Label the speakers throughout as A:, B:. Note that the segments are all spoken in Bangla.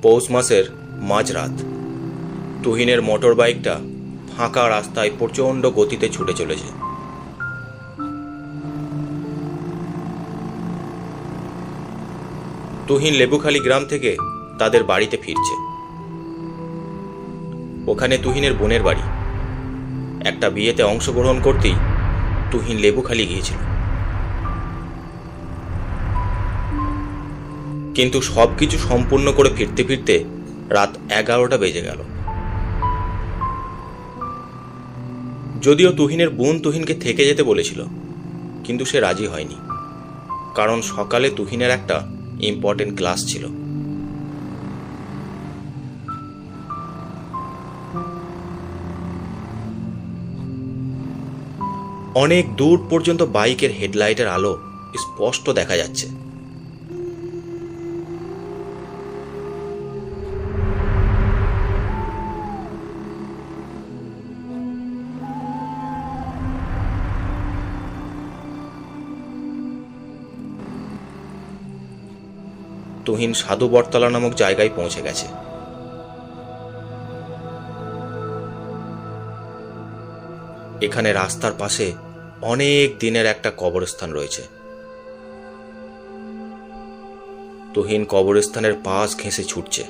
A: পৌষ মাসের মাঝরাত। তুহিনের মোটর বাইকটা ফাঁকা রাস্তায় প্রচণ্ড গতিতে ছুটে চলেছে। তুহিন লেবুখালী গ্রাম থেকে তাদের বাড়িতে ফিরছে। ওখানে তুহিনের বোনের বাড়ি। একটা বিয়েতে অংশগ্রহণ করতেই তুহিন লেবুখালী গিয়েছিল, কিন্তু সবকিছু সম্পূর্ণ করে ফিরতে ফিরতে রাত 11টা বেজে গেল। যদিও তুহিনের বোন তুহিনকে থেকে যেতে বলেছিল, কিন্তু সে রাজি হয়নি, কারণ সকালে তুহিনের একটা ইম্পর্টেন্ট ক্লাস ছিল। অনেক দূর পর্যন্ত বাইকের হেডলাইটের আলো স্পষ্ট দেখা যাচ্ছে। তুহিন সাধু বটতলা নামক জায়গায় পৌঁছে গেছে। এখানে রাস্তার পাশে অনেক দিনের একটা কবরস্থান রয়েছে। তুহিন কবরস্থানের পাশ ঘেঁষে ছুটছে।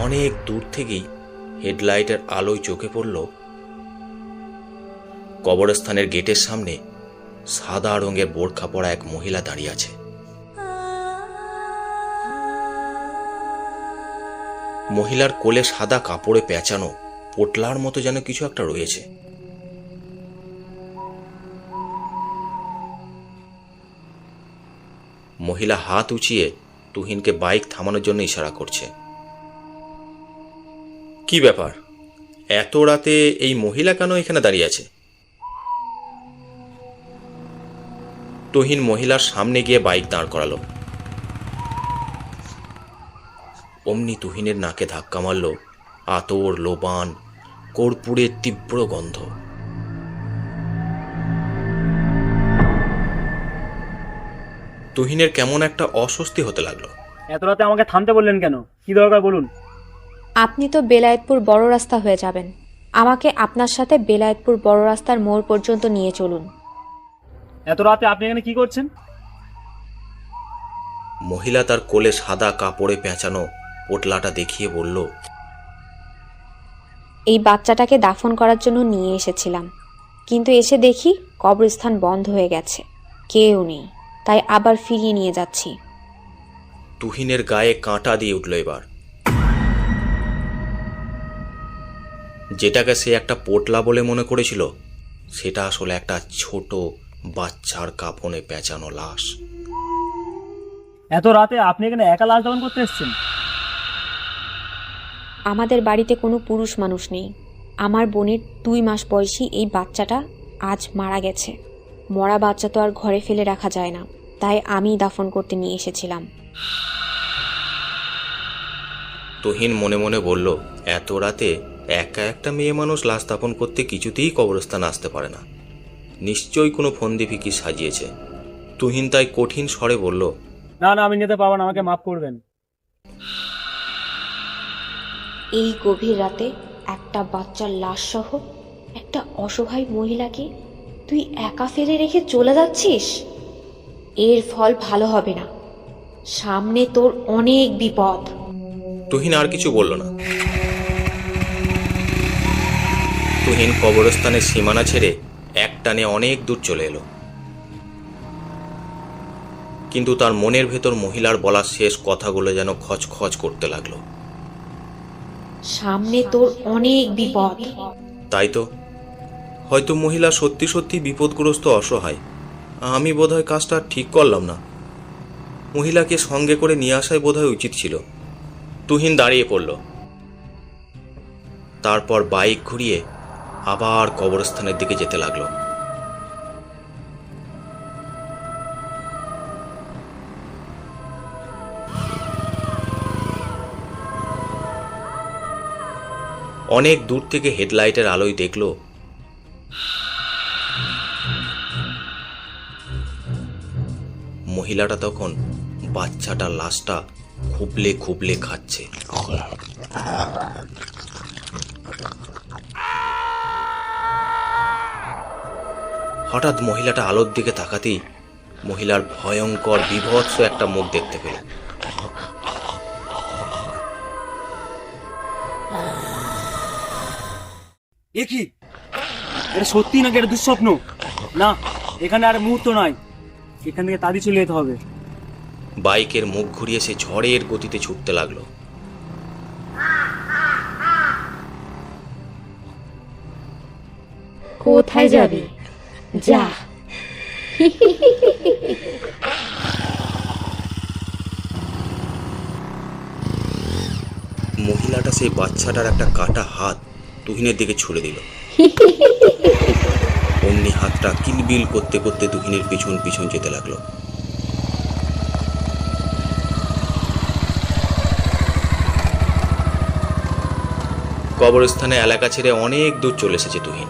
A: অনেক দূর থেকেই হেডলাইটের আলোয় চোখে পড়ল কবরস্থানের গেটের সামনে সাদা রঙের বোরখা পরা এক মহিলা দাঁড়িয়ে আছে। মহিলার কোলে সাদা কাপড়ে পেঁচানো পোটলার মতো যেন কিছু একটা রয়েছে। মহিলা হাত উঁচিয়ে তুহিনকে বাইক থামানোর জন্য ইশারা করছে। কি ব্যাপার, এত রাতে এই মহিলা কেন এখানে দাঁড়িয়ে আছে? তুহিন মহিলার সামনে গিয়ে বাইক দাঁড় করালো। অমনি তুহিনের নাকে ধাক্কা মারল আতর, লোবান, কর্পূরের তীব্র গন্ধ। তুহিনের কেমন একটা অস্বস্তি হতে লাগলো।
B: এত রাতে আমাকে থামতে বললেন কেন? কি দরকার বলুন।
C: আপনি তো বেলায়েতপুর বড় রাস্তা হয়ে যাবেন। আমাকে আপনার সাথে বেলায়েতপুর বড় রাস্তার মোড় পর্যন্ত নিয়ে চলুন।
B: এত রাতে আপনি এখানে কি করছেন?
A: মহিলা তার কোলে সাদা কাপড়ে পেঁচানো পোটলাটা দেখিয়ে বলল,
C: এই বাচ্চাটাকে দাফন করার জন্য নিয়ে এসেছিলাম, কিন্তু এসে দেখি কবরস্থান বন্ধ হয়ে গেছে, কেউ নেই, তাই আবার ফিরিয়ে নিয়ে যাচ্ছি।
A: তুহিনের গায়ে কাঁটা দিয়ে উঠল এবার। যেটাকে সে একটা পোটলা বলে মনে করেছিল, সেটা আসলে একটা ছোট বাচ্চার কাফনে পেঁচানো লাশ।
B: এত রাতে আপনি এখানে একা লাশ দাফন করতে এসেছেন?
C: আমাদের বাড়িতে কোনো পুরুষ মানুষ নেই। আমার বোনের 2 মাস বয়সী এই বাচ্চাটা আজ মারা গেছে। মরা বাচ্চা তো আর ঘরে ফেলে রাখা যায় না, তাই আমি দাফন করতে নিয়ে এসেছিলাম।
A: তুহিন মনে মনে বলল, এত রাতে একা একটা মেয়ে মানুষ লাশ দাফন করতে কিছুতেই কবরস্থান আসতে পারে না। নিশ্চয়ই কোনো ফন্দি ফিকির সাজিয়েছে। তুহিন তাই কঠিন স্বরে বলল,
B: না না, আমি নিতে পারবো না, আমাকে মাফ করবেন।
C: এই গভীর রাতে একটা বাচ্চার লাশ সহ একটা অসহায় মহিলাকে তুই একা ফেলে রেখে চলে যাচ্ছিস? এর ফল ভালো হবে না। সামনে তোর অনেক বিপদ।
A: তুহিন আর কিছু বলল না। তুহিন কবরস্থানের সীমানা ছেড়ে একটানে অনেক দূর চলে এলো, কিন্তু তার মনের ভেতর মহিলার বলা শেষ কথাগুলো যেন খচখচ করতে লাগলো।
C: সামনে তোর অনেক বিপদ।
A: তাই তো, হয়তো মহিলা সত্যি সত্যি বিপদগ্রস্ত, অসহায়। আমি বোধহয় কাজটা ঠিক করলাম না। মহিলাকে সঙ্গে করে নিয়ে আসাই বোধহয় উচিত ছিল। তুহিন দাঁড়িয়ে পড়ল। তারপর বাইক ঘুরিয়ে আবার কবরস্থানের দিকে যেতে লাগলো। অনেক দূর থেকে হেডলাইটের আলোয় দেখল মহিলাটা তখন বাচ্চাটার লাশটা খুবলে খুবলে খাচ্ছে। হঠাৎ মহিলাটা আলোর দিকে তাকাতেই মহিলার ভয়ঙ্কর বীভৎস একটা মুখ দেখতে পেল।
B: এ কি, এটা সত্যি নাকি এটা দুঃস্বপ্ন? না, এখানে আর মুহূর্ত নয়, এখান থেকে তাড়ি চলে যেতে হবে।
A: বাইকের মুখ ঘুরিয়ে সে ঝড়ের গতিতে ছুটতে লাগলো।
C: কোথায় যাবে? যা।
A: মহিলাটা সেই বাচ্চাটার একটা কাটা হাত তুহিনের দিকে ছুড়ে দিল। অমনি হাতটা কিলবিল করতে করতে তুহিনের পিছন পিছন যেতে লাগলো। কবরস্থানে এলাকা ছেড়ে অনেক দূর চলে এসেছে তুহিন।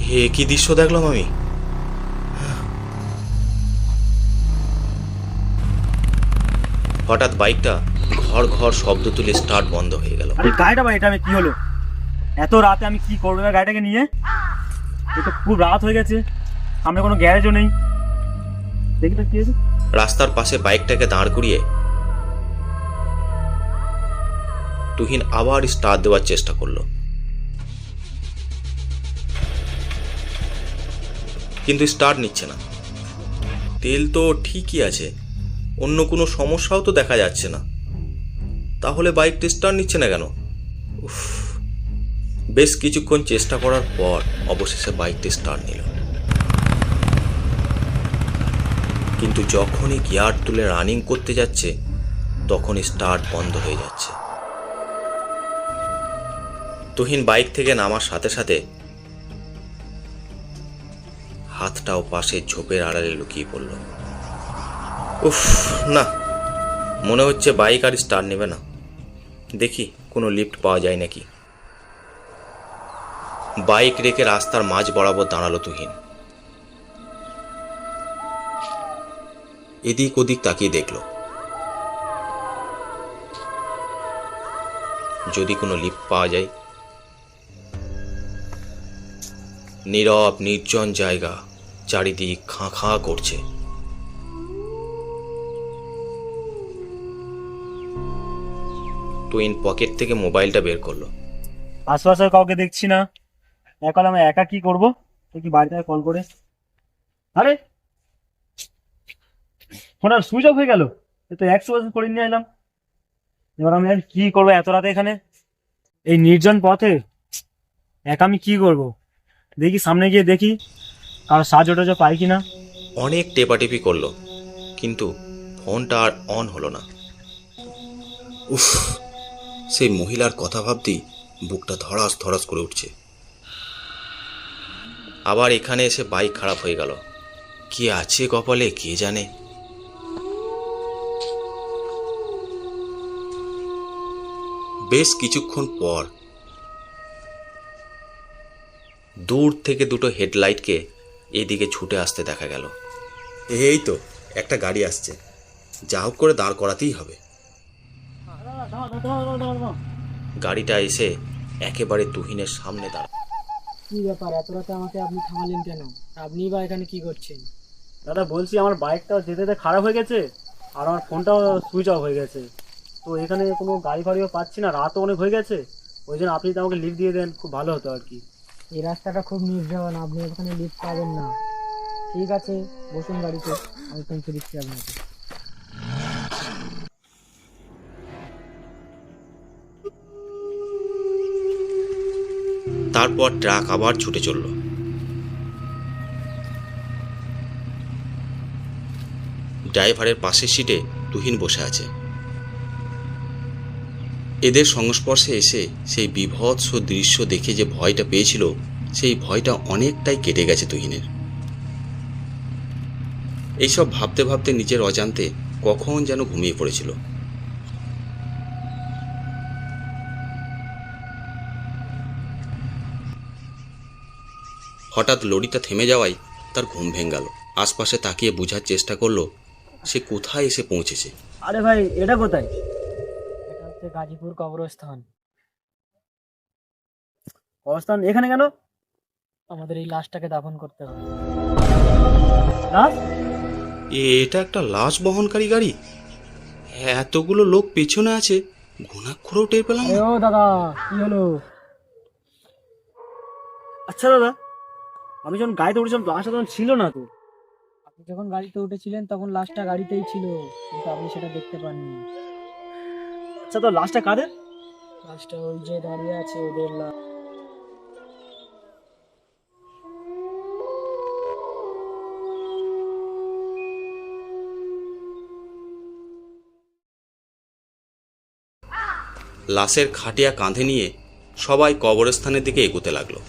A: হে কি দৃশ্য দেখলাম আমি! হঠাৎ বাইকটা ঘর ঘর শব্দ তুলে স্টার্ট বন্ধ হয়ে গেল।
B: আরে গাড়িটা ভাই, এটা আমি কি হলো? এত রাতে আমি কি করবো না গাড়িটাকে নিয়ে? এটা খুব রাত হয়ে গেছে, সামনে কোনো গ্যারেজও নেই। দেখি তো কি হয়েছে।
A: রাস্তার পাশে বাইকটাকে দাঁড় করিয়ে তুহিন আবার স্টার্ট দেওয়ার চেষ্টা করলো, কিন্তু স্টার্ট নিচ্ছে না। তেল তো ঠিকই আছে, অন্য কোনো সমস্যাও তো দেখা যাচ্ছে না, তাহলে বাইকটা স্টার্ট নিচ্ছে না কেন? উফ, বেশ কিছুক্ষণ চেষ্টা করার পর অবশেষে বাইকটা স্টার্ট নিল, কিন্তু যখনই গিয়ার তুলে রানিং করতে যাচ্ছে তখন স্টার্ট বন্ধ হয়ে যাচ্ছে। তুহিন বাইক থেকে নামার সাথে সাথে হাতটাও পাশে ঝোপের আড়ালে লুকিয়ে পড়ল। উফ, না, মনে হচ্ছে বাইক আর স্টার্ট নেবে না। দেখি কোনো লিফট পাওয়া যায় নাকি। বাইক রেখে রাস্তার মাঝ বরাবর দাঁড়ালো তুহিন। এদিক ওদিক তাকিয়ে দেখল, যদি কোনো লিফট পাওয়া যায়। নীরব নির্জন জায়গা, চারিদিক খাঁ খাঁ করছে। টুইন পকেট থেকে মোবাইলটা বের করলো।
B: আশপাশে কাউকে দেখছি না, এখন আমি একা কি করবো? কি বাড়িতে কল করে, আরে ফোনটা সুইচ অফ হয়ে গেল। এ তো 100% করে নিয়ে এলাম। এবার আমি আর কি করবো এত রাতে এখানে, এই নির্জন পথে একা আমি কি করব? দেখি সামনে গিয়ে দেখি কারো সাহায্য টাহায্য পাই কিনা।
A: অনেক টেপাটেপি করলো, কিন্তু ফোনটা আর অন হলো না। উফ, সেই মহিলার কথা ভাবতেই বুকটা ধড়াস ধড়াস করে উঠছে। আবার এখানে এসে বাইক খারাপ হয়ে গেল। কি আছে কপালে কে জানে। বেশ কিছুক্ষণ পর দূর থেকে দুটো হেডলাইটকে এদিকে ছুটে আসতে দেখা গেল। এই তো একটা গাড়ি আসছে, যা হোক করে দাঁড় করাতেই হবে। গাড়িটা এসে একেবারে তুহিনের সামনে দাঁড়ায়।
D: কি ব্যাপার, এত রাতে আমাকে আপনি থামালেন কেন? আপনিই বা এখানে কি করছেন?
B: দাদা বলছি, আমার বাইকটা যেতে যেতে খারাপ হয়ে গেছে আর আমার ফোনটাও সুইচ অফ হয়ে গেছে। তো এখানে কোনো গাড়ি ফাড়িও পাচ্ছি না, রাতও অনেক হয়ে গেছে। ওই জন্য আপনি যদি আমাকে লিফট দিয়ে দেন খুব ভালো হতো আর কি।
D: এই রাস্তাটা খুব নির্জন, আপনি এখানে লিফট পাবেন না। ঠিক আছে, বসুন গাড়িতে, আমি পৌঁছে দিচ্ছি আপনাকে।
A: তারপর ট্রাক আবার ছুটে চলল। ড্রাইভারের পাশের সিটে তুহিন বসে আছে। এদের সংস্পর্শে এসে সেই বীভৎস দৃশ্য দেখে যে ভয়টা পেয়েছিল, সেই ভয়টা অনেকটাই কেটে গেছে তুহিনের। এইসব ভাবতে ভাবতে নিজের অজান্তে কখন যেন ঘুমিয়ে পড়েছিল।
E: হঠাৎ লরিটা থেমে যাওয়ায় তার ঘুম ভেঙে গেল। আশপাশে তাকিয়ে বোঝার চেষ্টা করলো সে কোথায় এসে পৌঁছেছে।
B: আরে ভাই, এটা কোথায়?
D: এটা হচ্ছে গাজীপুর কবরস্থান।
B: অবস্থান এখানে কেন?
D: আমাদের এই লাশটাকে দাফন করতে হবে।
B: লাশ?
E: এটা একটা লাশ বহনকারী গাড়ি। এতগুলো লোক পেছনে আছে, ঘুণাক্ষরেও টের পেলাম
D: আরে
E: না।
D: ও দাদা, কি হলো?
B: আচ্ছা দাদা, আমি যখন গাড়িতে উঠেছিলাম লাশটা তখন ছিল না তো।
D: আপনি যখন গাড়িতে উঠেছিলেন তখন লাশটা গাড়িতেই ছিল, কিন্তু আপনি সেটা দেখতে পাননি।
B: আচ্ছা, তো লাশটা কাদের?
D: লাশটা ওই যে দাঁড়িয়ে আছে, ওদের লাশ।
E: লাশের খাটিয়া কাঁধে নিয়ে সবাই কবরস্থানের দিকে এগোতে লাগলো।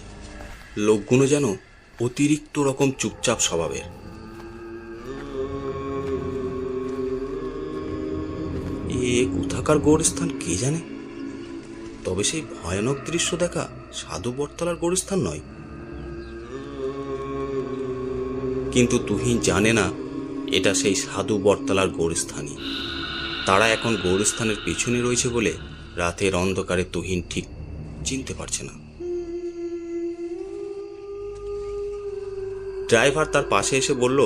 E: লোকগুলো যেন অতিরিক্ত রকম চুপচাপ স্বভাবের। এ কোথাকার গোরস্থান কে জানে? তবে সেই ভয়ানক দৃশ্য দেখা সাধু বটতলার গোরস্থান নয়। কিন্তু তুহিন জানে না এটা সেই সাধু বটতলার গোরস্থানই। তারা এখন গোরস্থানের পেছনে রয়েছে বলে রাতের অন্ধকারে তুহিন ঠিক চিনতে পারছে না। ড্রাইভার তার পাশে এসে বলল,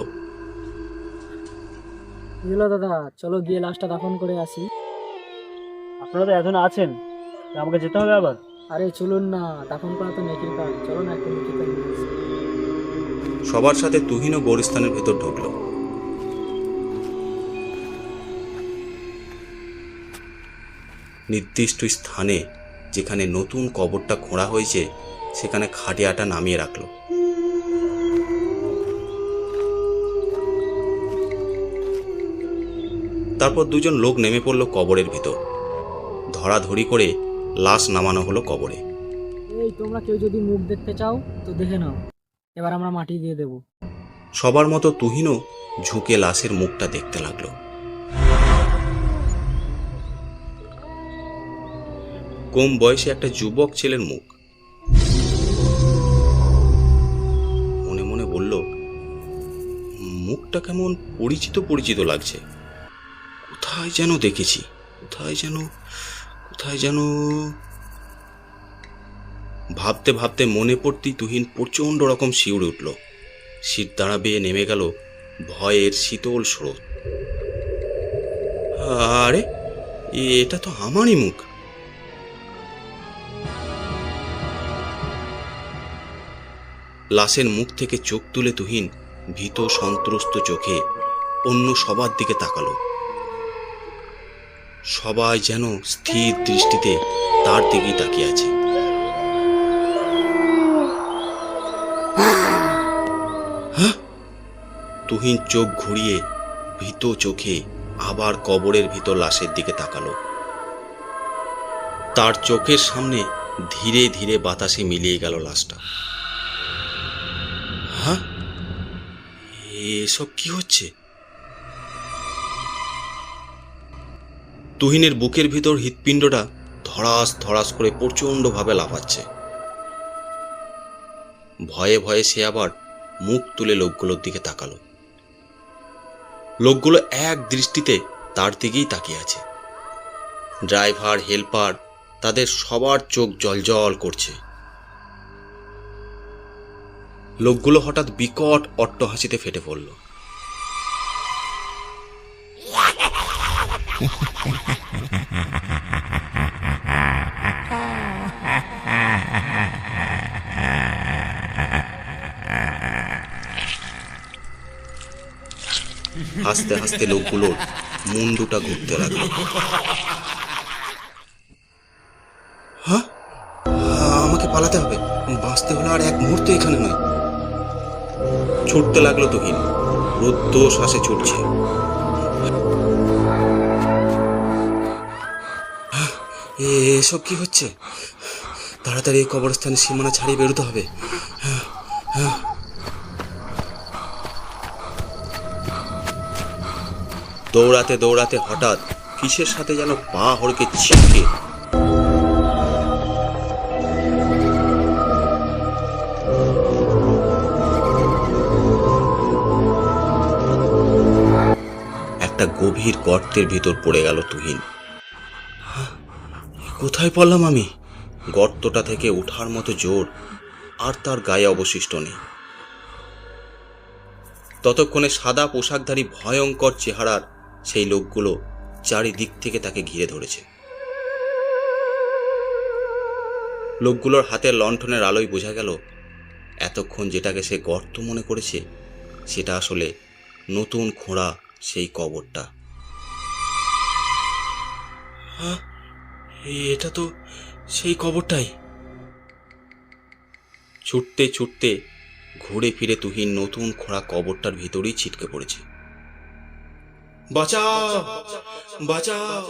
D: কি হলো দাদা, চলো গিয়ে লাশটা দাফন করে আসি।
B: আপনারা তো এখন আছেন, আমাকে যেতে হবে আবার?
D: আরে চলুন না, দাফন করা তো নেকির কাজ, চলো না একটু নেকি করে নিয়ে আসি।
E: সবার সাথে তুহিনও গোরস্থানের ভেতর ঢুকল। নির্দিষ্ট স্থানে যেখানে নতুন কবরটা খোঁড়া হয়েছে সেখানে খাটিয়াটা নামিয়ে রাখলো। তারপর দুজন লোক নেমে পড়ল কবরের ভিতর। ধরাধরি করে লাশ নামানো হলো কবরে।
D: এই তোমরা কেউ যদি মুখ দেখতে চাও তো দেখে নাও, এবার আমরা মাটি দিয়ে দেবো।
E: সবার মতো তুহিনও ঝুঁকে লাশের মুখটা দেখতে লাগলো। কম বয়সে একটা যুবক ছেলের মুখ। মনে মনে বলল, মুখটা কেমন পরিচিত পরিচিত লাগছে। কোথায় যেন দেখেছি, কোথায় যেন। ভাবতে ভাবতে মনে পড়তেই তুহিন প্রচণ্ড রকম শিউরে উঠল। শীত দাঁড়া বেয়ে নেমে গেল ভয়ের শীতল স্রোত। আরে, এটা তো আমারই মুখ। লাশের মুখ থেকে চোখ তুলে তুহিন ভীত সন্ত্রস্ত চোখে অন্য সবার দিকে তাকালো। সবাই যেন স্থির দৃষ্টিতে তার দিকেই তাকিয়ে আছে। হ্যাঁ? তুহিন চোখ ঘুরিয়ে ভীত চোখে আবার কবরের ভিতর লাশের দিকে তাকালো। তার চোখের সামনে ধীরে ধীরে বাতাসে মিলিয়ে গেল লাশটা। হ্যাঁ, এসব কি হচ্ছে? তুহিনের বুকের ভিতর হৃৎপিণ্ডটা ধড়াস ধড়াস করে প্রচণ্ডভাবে লাফাচ্ছে। ভয়ে ভয়ে সে আবার মুখ তুলে লোকগুলোর দিকে তাকালো। লোকগুলো এক দৃষ্টিতে তার দিকেই তাকিয়ে আছে। ড্রাইভার, হেল্পার, তাদের সবার চোখ জলজল করছে। লোকগুলো হঠাৎ বিকট অট্টহাসিতে ফেটে পড়ল। হাসতে হাসতে লোকগুলোর মুন্ডুটা ঘুরতে লাগলো। হ্যাঁ, আমাকে পালাতে হবে, বাঁচতে হলে আর এক মুহূর্ত এখানে নয়। ছুটতে লাগলো তুহিন, রুদ্ধ শ্বাসে ছুটছে। এসব কি হচ্ছে? তাড়াতাড়ি এই কবরস্থানের সীমানা ছাড়িয়ে বেরোতে হবে। দৌড়াতে দৌড়াতে হঠাৎ কিসের সাথে যেন পা হড়কে ছিটকে একটা গভীর গর্তের ভিতর পড়ে গেল তুহিন। কোথায় পড়লাম আমি? গর্তটা থেকে ওঠার মতো জোর আর তার গায়ে অবশিষ্ট নেই। ততক্ষণে সাদা পোশাকধারী ভয়ঙ্কর চেহারার সেই লোকগুলো চারিদিক থেকে তাকে ঘিরে ধরেছে। লোকগুলোর হাতের লণ্ঠনের আলোয় বোঝা গেল এতক্ষণ যেটাকে সে গর্ত মনে করেছে সেটা আসলে নতুন খোঁড়া সেই কবরটা। এটা তো সেই কবরটাই। ছুটতে ছুটতে ঘুরে ফিরে তুহিন নতুন খোঁড়া কবরটার ভিতরেই ছিটকে পড়েছে। বাঁচাও, বাঁচাও!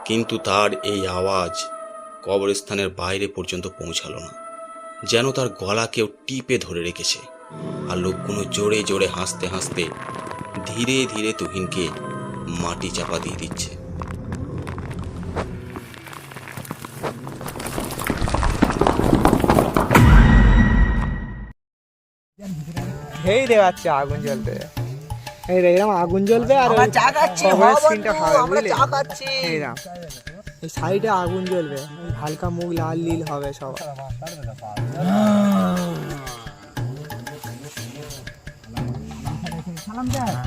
E: কিন্তু তার এই আওয়াজ কবরস্থানের বাইরে পর্যন্ত পৌঁছালো না, যেন তার গলা কেউ টিপে ধরে রেখেছে। আর লোকগুলো জোরে জোরে হাসতে হাসতে ধীরে ধীরে তুহিনকে মাটি চাপা দিয়ে দিচ্ছে।
F: এই রে বাচ্চা, আগুন জ্বলবে। এই রে এরকম আগুন জ্বলবে আর
G: আমরা চা খাচ্ছি,
F: কবরের
G: হ্যাঁ
F: সিনটা
G: বন্ধু,
F: হবে,
G: আমরা
F: বুঝলি?
G: চা খাচ্ছি।
F: এইরকম এই সাইডে আগুন জ্বলবে, হালকা মুখ লাল নীল হবে সব।